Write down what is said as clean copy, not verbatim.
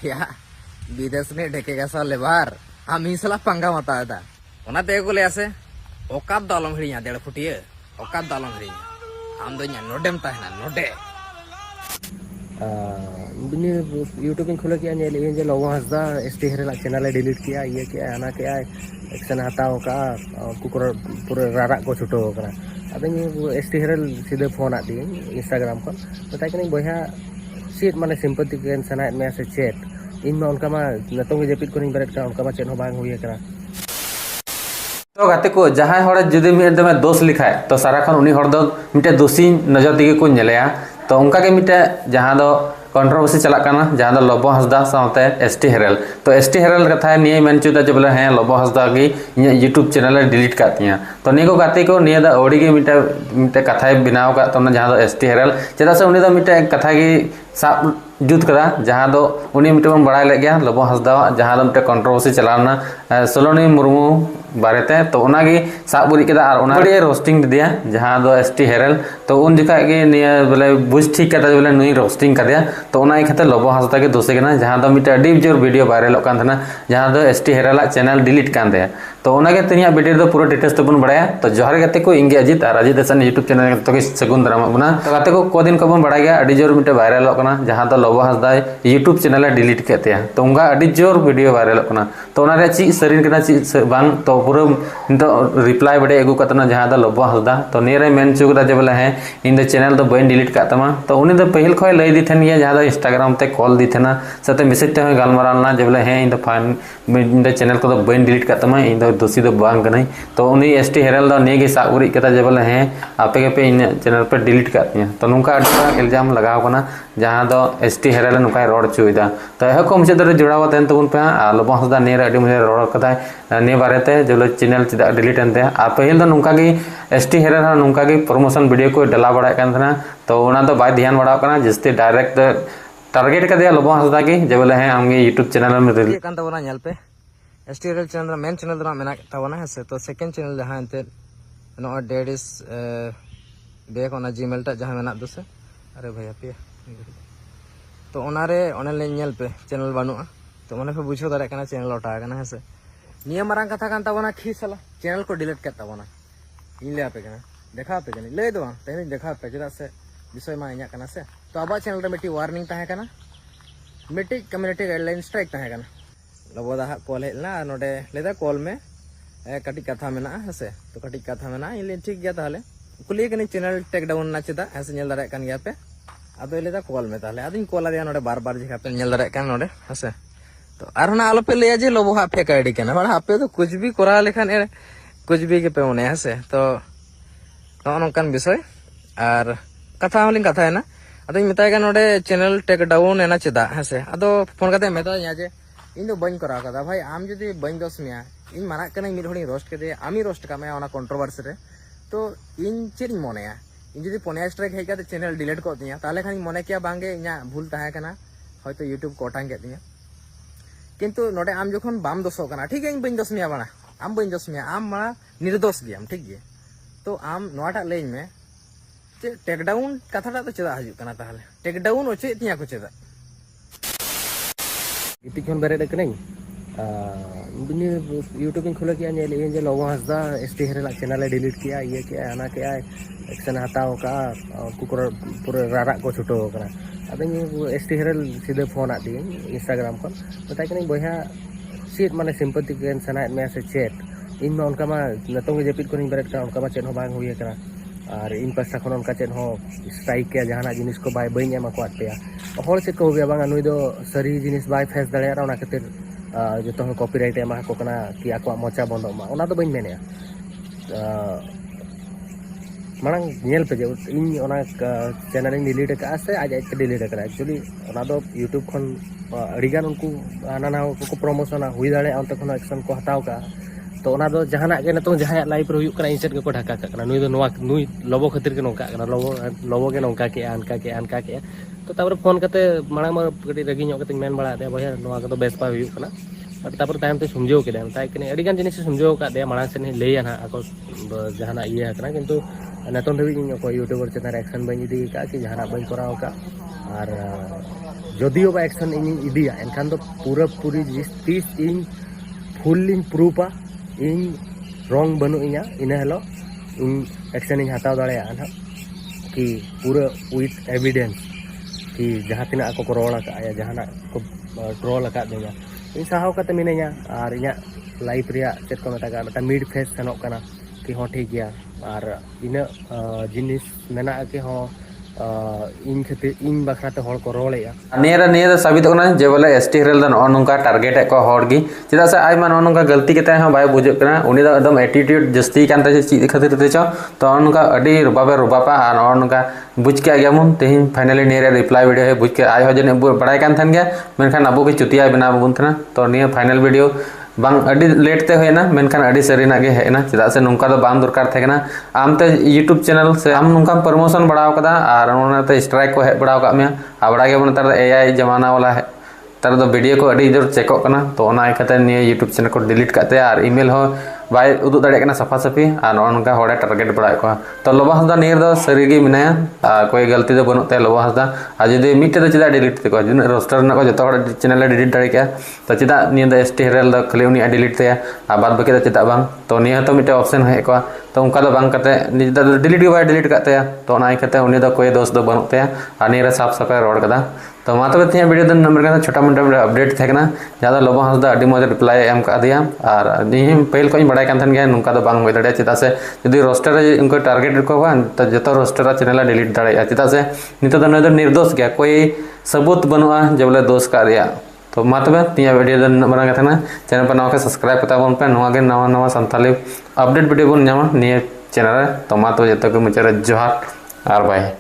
या विदेश ने ढेके सा लेबार आम सला पंगा मता को लिया से ओका दलम हिड़िया 1.5 फुटिया ओका दलम हिड़िया आम दो नोडेम तहना नोडे यूट्यूब खोल किया जे लवो हंसदा एसटी हेरेला चैनल डिलीट किया ये किया हना किया एक्शन हताव का पूरा रारा को छुटो करा अब एसटी हेरेल सीधे फोन आती इंस्टाग्राम को बताई बहा चेत माने सिंपति के सनायत में से चेत इन उनका नतों जपित को बेरेद का उनका चेत बांग हुई करा। तो गाते को जहां हड़ जुदी मिटे दोष लिखाए तो सारा खन उनी हड़ दो मिटे दोषी नजर दिगे को नेलेया तो उनका के मिटे जहां दो कंट्रोवर्सी चला जहां दो लबो हंसदा साथे एसटी हेरेल तो एसटी हेरेल कथा निये मेनचुदा जे बोले हैं लबो हंसदा की यूट्यूब चैनल डिलीट करतिया तो निको गाते को निये दा ओडी के मिटे मिटे कथा बनाव का तो जहां दो एसटी हेरेल चेदा से उनी दा मिटे कथा की साब जुत करा जहां दो उनी मिटे बन बड़ा ले गया लबो हंसदा जहां दो मिटे कंट्रोवर्सी चलाना सोलोनी मुर्मू बारेते तो उनागी साब बुरी केदा और उना रोस्टिंग दिया जहां दो एसटी हेरेल तो उन जखा के निया बोले बुझ ठीक कता बोले नुई रोस्टिंग कर तो उना खाते लबो हंसदा के दोषे कना जहां दो मिटे अडी जोर वीडियो वायरल कान थना जहां दो एसटी हेरेल चैनल डिलीट कान दे तो उनागे तिनिया वीडियो दो पूरा डिटेल्स तो बन बड़ाया तो जोहर गाते को इंगे अजित और अजित हसन यूट्यूब चैनल तो के सगुन दराम बना तो गाते को दिन को बन बड़ा गया अडी जोर मिटे वायरल कना जहां दो लबो हंसदा यूट्यूब चैनल डिलीट करते तो उनका अडी जोर वीडियो वायरल कना तो उना रे ची सरीन कना ची बांग तो पूरा रिप्लाई बड़े अगू कतना जहां दो लबो हंसदा तो निरे मेन चुकदा जे बोले हैं इन द चैनल दो बन डिलीट का तमा तो उनी दो पहिल खय लई दी थन जहां दो इंस्टाग्राम ते कॉल दी थना सते मैसेज ते गालमाराना जे बोले हैं in the fine in the channel को दो बन डिलीट का तमा इन दो दोषी दो बांग कनै तो उनी एसटी हेरेल दो नेगे साउरी कता जे बोले हैं आपे के पे इन चैनल पर डिलीट करतिया तो नुका अडी इल्जाम लगाव कना जहां दो एसटी हेरेल नुका रोड चुइदा तो ए को मुझे दरे जुड़ाव तन तबन पे लबो हंसदा नेरे अडी मुझे रोड कथा ने बारेते जे चैनल चिदा डिलीट एनते आ पहिल दो नुका की एसटी हेरेल नुका की प्रमोशन वीडियो को डला बड़ा कान थना तो उना दो बाय ध्यान बड़ा कना जस्ते डायरेक्ट टारगेट कर दिया लबो हंसदा की जे बोले हैं आमगे यूट्यूब चैनल में रिलीज कान तबना नेल पे एसटी हेरेल चैनल मेन चैनल दो मेना तबना है तो सेकंड चैनल जहां एनते नो डेड इज बेक ऑन जीमेल टा जहां मेना दोसे अरे भैया पे तो ओनारे ओने नेल पे चैनल बानुआ तो ओने पे बुझो दारे कना चैनल लौटा कना है से निया मारंग कथा कान तबना खीसला चैनल को डिलीट कर तबना इन ले आपे कना देखा पे कना ले दो तेने देखा पे चदा से विषय मा इया कना से तो आबा चैनल रे मिटी वार्निंग ताहे कना मिटी कम्युनिटी गाइडलाइन स्ट्राइक ताहे कना लबोदा कॉल हेला नोडे लेदा कॉल में कटी कथा मेना है से तो कटी कथा मेना इले ठीक गया ताले कुली कनी चैनल टेक डाउन ना चदा ऐसे नेल दारे कन गया पे अदो लेदा कॉल में ताले आदिन कॉल आ नोडे बार बार जखा पे नेल दारे कन नोडे हसे तो आर ना आलो पे ले जे लोबो हा फेक आईडी कना बड़ा आपे तो कुछ भी करा लेखान कुछ भी के पे होने हसे तो नोनकान विषय और कथा होलिन कथा है ना अदो मिताय का नोडे चैनल टेक डाउन एना चदा हसे अदो फोन करते मेता जे इन दो बन करा कदा भाई आम जदी बन दोस मिया इन माना कने मिड होड़ी रोस्ट के आमी रोस्ट का मैं ओना कंट्रोवर्सी रे तो इन चेक मनेया इन जदी पोनिया स्ट्राइक हेका तो चैनल डिलीट को दिया ताले खानी मने किया बांगे इना भूल ताहे कना हयतो यूट्यूब को ओटांग के दिया किंतु नोडे आम जखन बाम दोसो कना ठीक है इन बन दोस मिया बाना आम बन दोस मिया आम माना निर्दोष गियाम ठीक गे तो आम नोटा लेइन में जे टेक डाउन कथाटा तो चदा हजु कना ताहले टेक डाउन ओचे तिया को चदा इति खन बेरे कनै यूट्यूब खोल किया जे लवो हंसदा एसटी हेरेल चैनल डिलीट किया ये किया हना किया एक्शन हताव का पूरा रारा को छुटो करा अब एसटी हेरेल सीधे फोन आती इंस्टाग्राम को बताई बहा चेत माने सिंपति के सनायत में से चेत इन उनका नतों जपित को बेरेद का उनका चेत बांग हुई करा और इन पासा खन उनका चेत स्ट्राइक के जहाना जिनिस को बाय बई एमा को पे हर चेक को बांगा नुई दो सरी जिनिस बाय फेस दाड़ा ओना खातिर जो तो कॉपीराइट एमा को कना कि आको मोचा बंदो मा ओना दो बई मेने मांग नेल पे जे इन ओना चैनल इन डिलीट का से आज आज डिलीट करा एक्चुअली ओना दो यूट्यूब खन अड़ीगान उनको नाना को प्रमोशन हुई दाड़े अंत खन एक्शन को हटाव का तो ओना दो जहाना के नतो जहां लाइव रे हुयु कना इंसेट के को ढाका कना नुई दो नुई लबो खातिर के नोका कना लबो के नोका के अनका के तो तापर फोन करते मांग मा कटी रगी ᱧᱚᱜ कते मेन बड़ा दे भैया नोआ को बेस पा हुयु कना तापर टाइम ते समझो के ताई कने अड़ी गान जिनिस समझो का दे मांग से लैया ना आको जहाना इया कना किंतु नेतों धबी को यूट्यूबर चैनल एक्शन बी इदी का कि जहाँ बी कराव का और जदियो बा एक्शन इन इदिया एनखान पूरा पूरी तीस इन फुल इन प्रूफा इन रंग बनू इना in hello in action in हताव दाड़े ना कि पूरा विथ एविडेंस कि जहाँ तीना को रोल का जहाँ को ट्रोल का इन साहाव का मिना और इन लाइफ रे चेक को मेता मिड फेस सेनों कि हाँ ठीक गया और इन जिनिस मेना कि हाँ इन खातिर इन बखराते हड़ को रोलेया निया साबित जे बोले एस टी हेरल नो नौका टारगेट को हड़ गी चेदा से आयमा नो नौका गलती केते हं बाय बुझे उनी दा एकदम एटीट्यूड जस्ती कान ते चीज खातिर ते चो तो नौका अडी रुबाबे रुबापा और नो नौका बुझ के गया मुन तेहिन फाइनली निया रिप्लाई वीडियो है बुझ के आय हो जने बड़ाय कान थन गया मेनखान अबो के चुतिया बना बुन थना तो निया फाइनल वीडियो बांग अड़ी लेट ते होना मेनखान अड़ी सरीना गे हेना चेदा से नौका दो बांग दरकार थे आमते यूट्यूब चैनल से आम नौका प्रमोशन बढ़ाव कदा और ओनाते स्ट्राइक को हेज बढ़ाव का मे आबड़ा गे बन तर एआई जमाना वाला है तर दो वीडियो को अड़ी जोर चेक करना तो ओना इकते निया यूट्यूब चैनल को डिलीट करते और ईमेल हो बाय उदू दाड़े कना सफा सफी और नौका हड़े टारगेट बढ़ा को तो लोबा हंसदा नियर दो सरीगे मिनाया कोई गलती दो बनते लोबा हंसदा और जुदी मिटे तो चेदा डिलीट ते को जुन रोस्टर ना को जतो हड़ चैनल चैनल डिलीट दाड़े तो चेदा निया द एस टी हेरल द खाली उनी डिलीट ते बाद बाकी द चेदा बांग तो निया तो मिटे ऑप्शन है को तो उनका दो बांग करते निज द डिलीट के बाय डिलीट करते तो ओना इकते उनी द कोई दोष दो बनते और निया साफ साफ रोड कदा तो मा तबे ते वीडियो दन नंबर का छोटा मोटा अपडेट थे ना ज्यादा लोबा हंसदा अडी मज रिप्लाई एम का दिया और निही पहल को बड़ा कान थन गया नुका दो बांग होय दाड़े चेदा से जदी रोस्टर उनको टारगेट को बा तो जतो रोस्टर चैनल डिलीट दाड़े चेदा से नितो दो न निर्दोष गया कोई सबूत बनुआ जे बोले दोष का रिया तो मा तबे तिया वीडियो दन नंबर का थना चैनल पर नवा के सब्सक्राइब करता बोन पे नवा के नवा नवा Santali update video bone Nyama निये चैनल तो मा तो जतो के मुचरे जोहार और बाय।